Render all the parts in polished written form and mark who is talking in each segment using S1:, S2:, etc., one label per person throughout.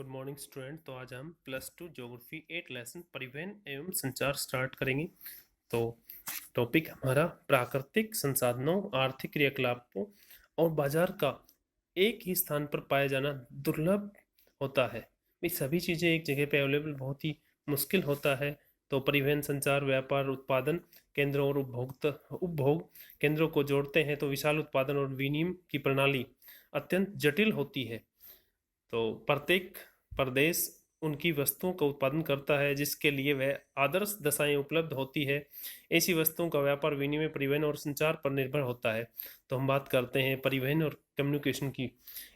S1: Good morning student. तो आज हम +2 ज्योग्राफी 8 लेसन परिवहन एवं संचार स्टार्ट करेंगे। तो टॉपिक हमारा प्राकृतिक संसाधनों, आर्थिक क्रियाकलापों और बाजार का एक ही स्थान पर पाया जाना दुर्लभ होता है। ये सभी चीज़ें एक जगह पे अवेलेबल बहुत ही मुश्किल होता है। तो परिवहन, संचार, व्यापार, उत्पादन केंद्रों और उपभोग केंद्रों को जोड़ते हैं तो विशाल उत्पादन और विनिमय की प्रणाली अत्यंत जटिल होती है। तो प्रत्येक प्रदेश उनकी वस्तुओं का उत्पादन करता है जिसके लिए वह आदर्श दशाएं उपलब्ध होती है। ऐसी वस्तुओं का व्यापार, विनिमय, परिवहन और संचार पर निर्भर होता है। तो हम बात करते हैं परिवहन और कम्युनिकेशन की।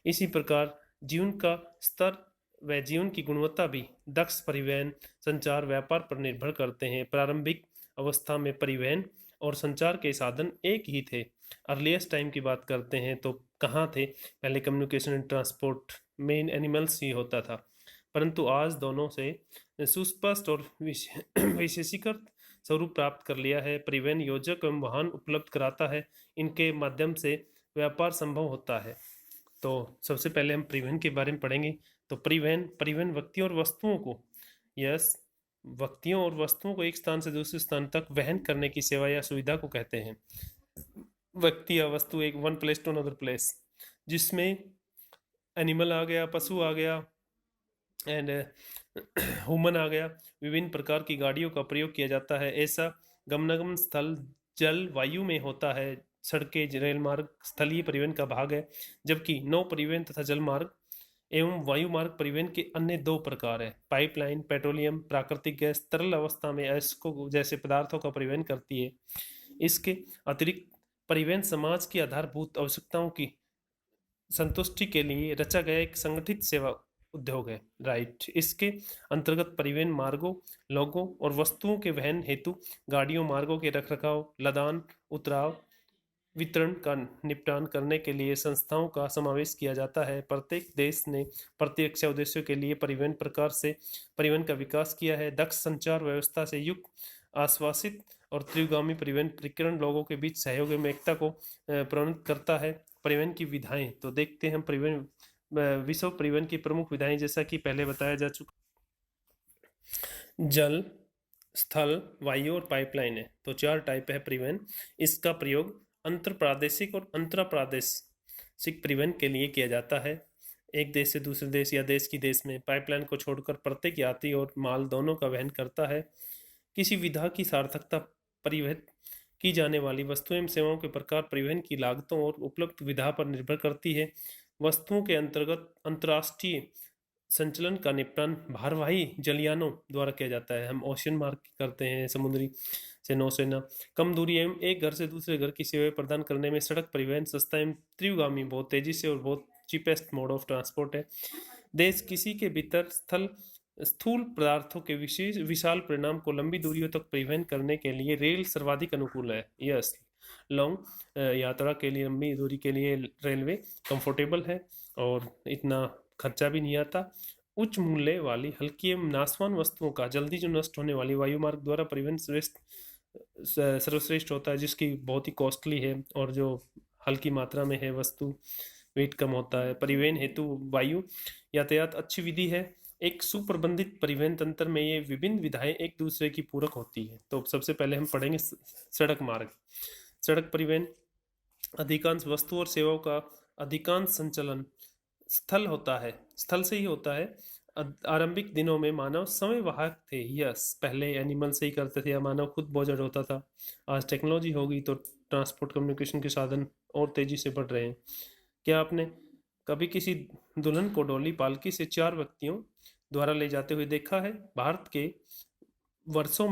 S1: इसी प्रकार जीवन का स्तर व जीवन की गुणवत्ता भी दक्ष परिवहन, संचार, व्यापार पर निर्भर करते हैं। प्रारंभिक अवस्था में परिवहन और संचार के साधन एक ही थे। अर्लीस्ट टाइम की बात करते हैं तो कहाँ थे? पहले communication and transport main animals ही होता था, परंतु आज दोनों से सुस्पष्ट और विशेषीकृत स्वरूप प्राप्त कर लिया है। परिवहन योजक एवं वाहन उपलब्ध कराता है, इनके माध्यम से व्यापार संभव होता है। तो सबसे पहले हम परिवहन के बारे में पढ़ेंगे। तो परिवहन परिवहन व्यक्तियों और वस्तुओं को व्यक्तियों और वस्तुओं को एक स्थान से दूसरे स्थान तक वहन करने की सेवा या सुविधा को कहते हैं। व्यक्ति या वस्तु एक one place to another place, जिसमें एनिमल आ गया, पशु आ गया एंड ह्यूमन आ गया। विभिन्न प्रकार की गाड़ियों का प्रयोग किया जाता है। ऐसा गमनागमन स्थल जल वायु में होता है। सड़कें, रेल मार्ग स्थलीय परिवहन का भाग है, जबकि नौ परिवहन तथा जल मार्ग एवं वायु मार्ग परिवहन के अन्य दो प्रकार है। पाइपलाइन पेट्रोलियम, प्राकृतिक गैस तरल अवस्था में अयस्कों जैसे पदार्थों का परिवहन करती है। इसके अतिरिक्त परिवहन समाज की आधारभूत आवश्यकताओं की संतुष्टि के लिए रचा गया एक संगठित सेवा उद्योग है। राइट। इसके अंतर्गत परिवहन मार्गों, लोगों और वस्तुओं के वहन हेतु गाड़ियों, मार्गों के रखरखाव, लदान, उतराव, वितरण का निपटान करने के लिए संस्थाओं का समावेश किया जाता है। प्रत्येक देश ने प्रत्यक्ष उद्देश्यों के लिए परिवहन प्रकार से परिवहन का विकास किया है। दक्ष संचार व्यवस्था से युक्त, आश्वासित और त्रिगामी परिवहन प्रकीर्णन लोगों के बीच सहयोग में एकता को प्रेरित करता है। परिवहन की विधाएं तो देखते हैं। परिवहन विश्व परिवहन की प्रमुख विधाएं जैसा कि पहले बताया जा चुका, जल, स्थल, वायु और पाइपलाइन है। तो 4 टाइप है परिवहन। इसका प्रयोग अंतर प्रादेशिक और अंतरा प्रादेशिक परिवहन के लिए किया जाता है। एक देश से दूसरे देश या देश की देश में पाइपलाइन को छोड़कर प्रत्येक यात्री और माल दोनों का वहन करता है। किसी विधा की सार्थकता परिवहित की जाने वाली वस्तुओं एवं सेवाओं के प्रकार, परिवहन की लागतों और उपलब्ध विधा पर निर्भर करती है। वस्तुओं के अंतर्गत अंतर्राष्ट्रीय संचलन का निपटान भारवाही जलयानों द्वारा किया जाता है। हम ओशन मार्ग करते हैं, समुद्री से नौसेना। कम दूरी एवं एक घर से दूसरे घर की सेवाएं प्रदान करने में सड़क परिवहन सस्ता एवं त्रिगामी, बहुत तेजी से और बहुत चीपेस्ट मोड ऑफ ट्रांसपोर्ट है। देश किसी के भीतर स्थूल पदार्थों के विशाल परिणाम को लंबी दूरियों तक परिवहन करने के लिए रेल सर्वाधिक अनुकूल है। यस, लॉन्ग यात्रा के लिए, लंबी दूरी के लिए रेलवे कंफर्टेबल है और इतना खर्चा भी नहीं आता। उच्च मूल्य वाली हल्की एवं नाशवान वस्तुओं का जल्दी जो नष्ट होने वाली वायु मार्ग द्वारा परिवहन सर्वश्रेष्ठ होता है, जिसकी बहुत ही कॉस्टली है और जो हल्की मात्रा में है वस्तु, वेट कम होता है। परिवहन हेतु वायु यातायात अच्छी विधि है। एक सुप्रबंधित परिवहन तंत्र में ये विभिन्न विधाएं एक दूसरे की पूरक होती है। तो सबसे पहले हम पढ़ेंगे सड़क मार्ग। सड़क परिवहन अधिकांश वस्तु और सेवाओं का अधिकांश संचलन स्थल होता है, स्थल से ही होता है। आरंभिक दिनों में मानव समय वाहक थे। यस, पहले एनिमल से ही करते थे या मानव खुद बोझ होता था। आज टेक्नोलॉजी होगी तो ट्रांसपोर्ट कम्युनिकेशन के साधन और तेजी से बढ़ रहे हैं। क्या आपने कभी किसी दुल्हन को डोली पालकी से 4 व्यक्तियों द्वारा ले जाते हुए देखा है? बाद के वर्षों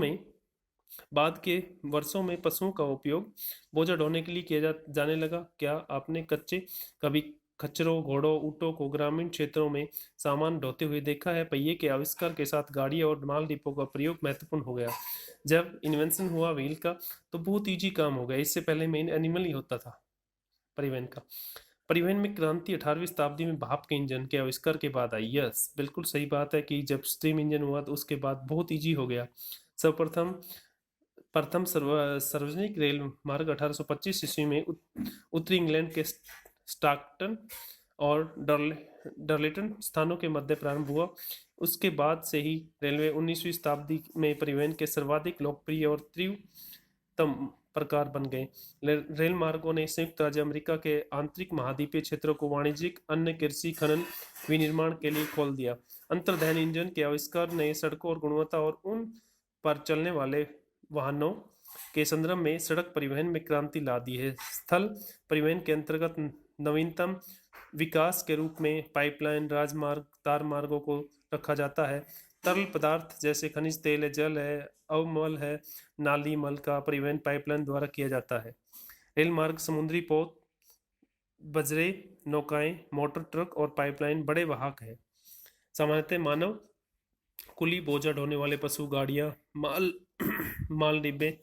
S1: में पशुओं का उपयोग बोझा ढोने के लिए किया जाने लगा। क्या आपने कभी खच्चरों, घोड़ों, ऊँटों को ग्रामीण क्षेत्रों में सामान ढोते हुए देखा है? पहिए के आविष्कार के साथ गाड़ी और माल डिपो का प्रयोग महत्वपूर्ण हो गया। जब इन्वेंशन हुआ व्हील का तो बहुत ईजी काम हो गया। इससे पहले मेन एनिमल ही होता था परिवहन का। परिवहन में क्रांति 18वीं शताब्दी में भाप के इंजन के आविष्कार के बाद आई। यस, बिल्कुल सही बात है कि जब स्टीम इंजन हुआ तो उसके बाद बहुत ईजी हो गया। प्रथम सार्वजनिक रेल मार्ग 1825 ईस्वी में उत्तरी इंग्लैंड के स्टाक्टन और डर्लिटन स्थानों के मध्य प्रारंभ हुआ। उसके बाद से ही रेलवे 19वीं शताब्दी में परिवहन के सर्वाधिक लोकप्रिय और तीव्रतम प्रकार बन गए। रेल मार्गों ने संयुक्त राज्य अमेरिका के आंतरिक महाद्वीपीय क्षेत्रों को वाणिज्यिक, अन्य कृषि, खनन, विनिर्माण के लिए खोल दिया। अंतर्दहन इंजन के आविष्कार ने सड़कों और गुणवत्ता और उन पर चलने वाले वाहनों के संदर्भ में सड़क परिवहन में क्रांति ला दी है। स्थल परिवहन के अंतर्गत नवीनतम विकास के रूप में पाइपलाइन, राजमार्ग, तार मार्गों को रखा जाता है। तरल पदार्थ जैसे खनिज तेल है, जल है, अवमल है, नाली मल का परिवहन पाइपलाइन द्वारा किया जाता है। रेल मार्ग, समुद्री पोत, बजरे, नौकाएं, मोटर, ट्रक और पाइपलाइन बड़े वाहक है। सामान्यतः मानव कुली, बोझा ढोने वाले पशु गाड़ियां, माल डिब्बे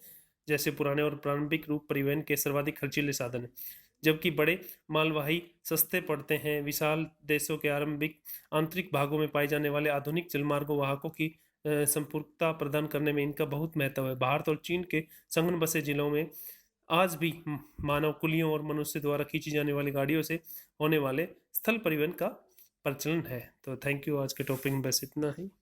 S1: जैसे पुराने और प्रारंभिक रूप परिवहन के सर्वाधिक खर्चीले साधन हैं, जबकि बड़े मालवाही सस्ते पड़ते हैं। विशाल देशों के आरंभिक आंतरिक भागों में पाए जाने वाले आधुनिक जलमार्गों वाहकों की संपूर्णता प्रदान करने में इनका बहुत महत्व है। भारत और चीन के संगम बसे जिलों में आज भी मानव कुलियों और मनुष्य द्वारा खींची जाने वाली गाड़ियों से होने वाले स्थल परिवहन का प्रचलन है। तो थैंक यू, आज के टॉपिक में बस इतना ही।